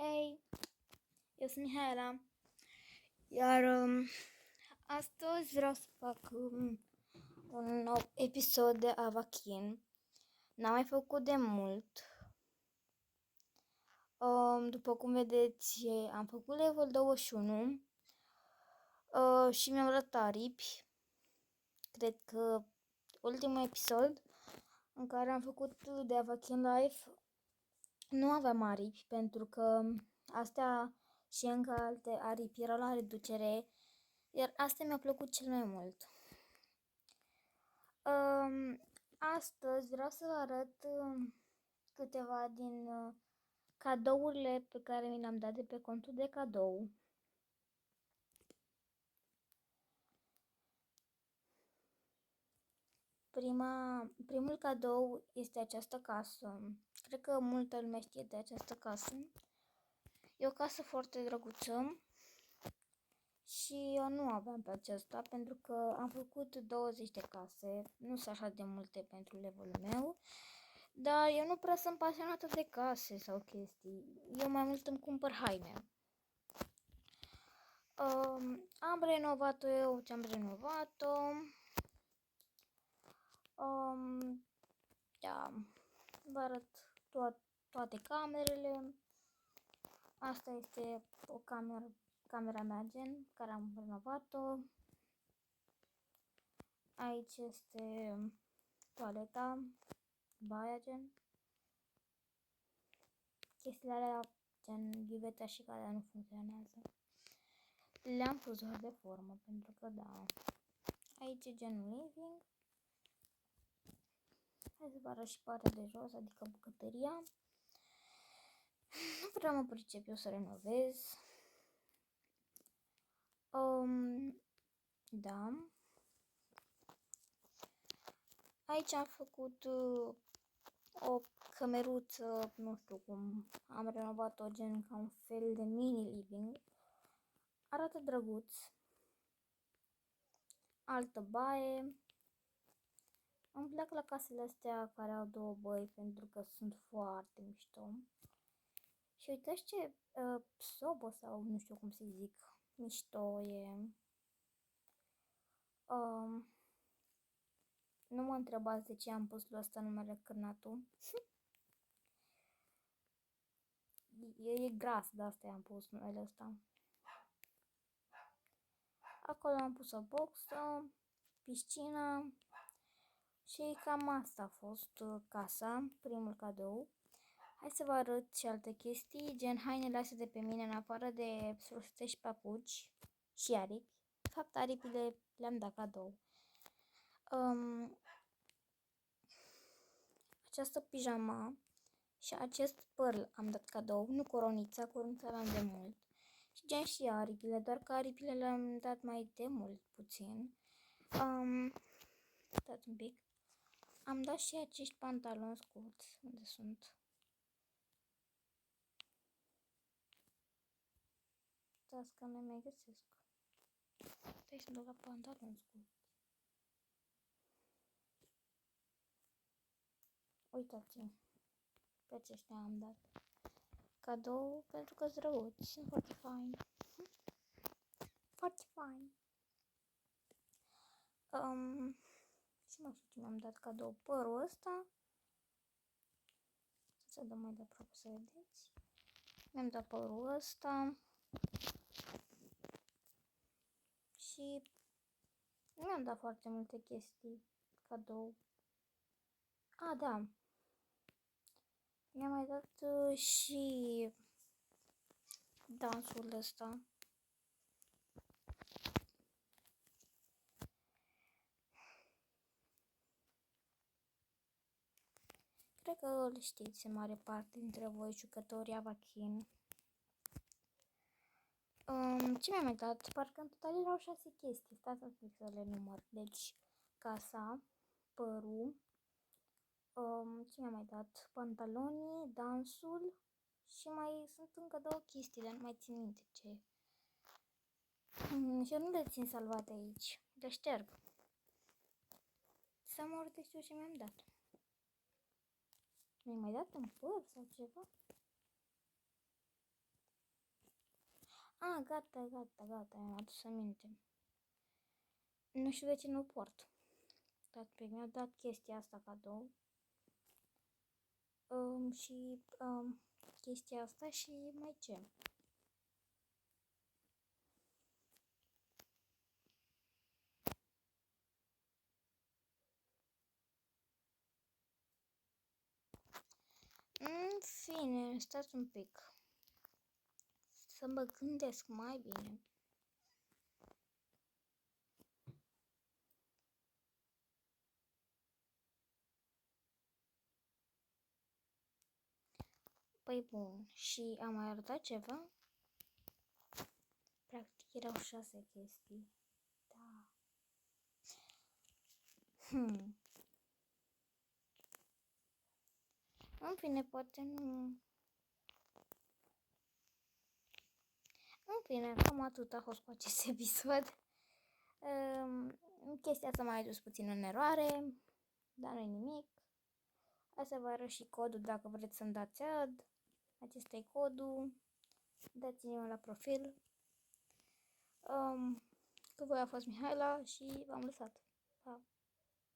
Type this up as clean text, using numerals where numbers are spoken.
Hei, eu sunt Mihaela, iar astăzi vreau să fac un nou episod de Avachin. N-am mai făcut de mult. După cum vedeți, am făcut level 21 și mi-am luat aripi. Cred că ultimul episod în care am făcut de Avachin Live nu aveam aripi, pentru că astea și încă alte aripi erau la reducere, iar astea mi-a plăcut cel mai mult. Astăzi vreau să vă arăt câteva din cadourile pe care mi le-am dat de pe contul de cadou. Primul cadou este această casă. Cred că multă lume știe de această casă. E o casă foarte drăguță și eu nu aveam pe aceasta pentru că am făcut 20 de case. Nu sunt așa de multe pentru levelul meu, dar eu nu prea sunt pasionată de case sau chestii. Eu mai mult îmi cumpăr haine. Am renovat-o eu ce-am renovat-o. Da, vă arăt toate camerele. Asta este o camera mea gen, care am renovat-o. Aici este toaleta, baia gen. Chestiile alea gen ghiveta și care nu funcționează. Le-am pus doar de formă, pentru că da. Aici e genul living. Hai să vă arăt și partea de jos, adică bucătăria. Nu prea mă pricep eu să renovez. Da. Aici am făcut o cămeruță, nu știu cum, am renovat-o gen ca un fel de mini living. Arată drăguț. Altă baie. Îmi plac la casele astea care au două băi pentru că sunt foarte mișto. Și uitați ce sobă sau nu știu cum să zic, mișto e. Nu mă întrebați de ce am pus lui ăsta numele Cârnatul. E gras, de asta am pus numele ăsta. Acolo am pus o boxă, piscina și cam asta a fost casa, primul cadou. Hai să vă arăt și alte chestii, gen hainele astea de pe mine, în afară de șosete și papuci și aripi. De fapt, aripile le-am dat cadou. Această pijama și acest păr am dat cadou, nu coronița l-am de mult. Și gen și aripile, doar că aripile le-am dat mai de mult puțin. Stați un pic. Am dat și acești pantaloni scurți, unde sunt? Stați că nu mai găsesc. Stai să-mi duc la pantaloni scurți. Uitați-mi. Pe aceștia am dat cadou pentru că sunt drăguți, sunt foarte fain. Foarte fain. Și nu știu ce mi-am dat cadou. Părul ăsta. Să dăm mai de aproape să vedeți. Mi-am dat părul ăsta. Și mi-am dat foarte multe chestii cadou. Da. Mi-am mai dat și dansul ăsta. Cred că îl știți în mare parte dintre voi, jucătorii Avachin. Ce mi-am mai dat? Parcă în total erau 6 chestii. Stați un pic să le număr. Deci, casa, părul, ce mi-am mai dat? Pantalonii, dansul și mai sunt încă 2 chestii, dar nu mai țin minte ce. Și eu nu le țin salvate aici. Le șterg. Să mă urte știu ce mi-am dat. Mi-am mai dat un păr sau ceva? Gata, mi-am adus aminte. Nu știu de ce nu port. Dar pe mi-a dat chestia asta cadou. Și chestia asta și mai ce. În fine, stați un pic. Să mă gândesc mai bine. Păi bun, și am mai arătat ceva? Practic erau 6 chestii. Da. În fine, poate nu... În fine, cam atât a fost cu acest episod. Chestia asta m-a dus puțin în eroare, dar nu-i nimic. Asta vă arăt și codul dacă vreți să-mi dați ad. Acesta e codul. Dați-mi la profil. Cu voi a fost Mihaela și v-am lăsat. Pa!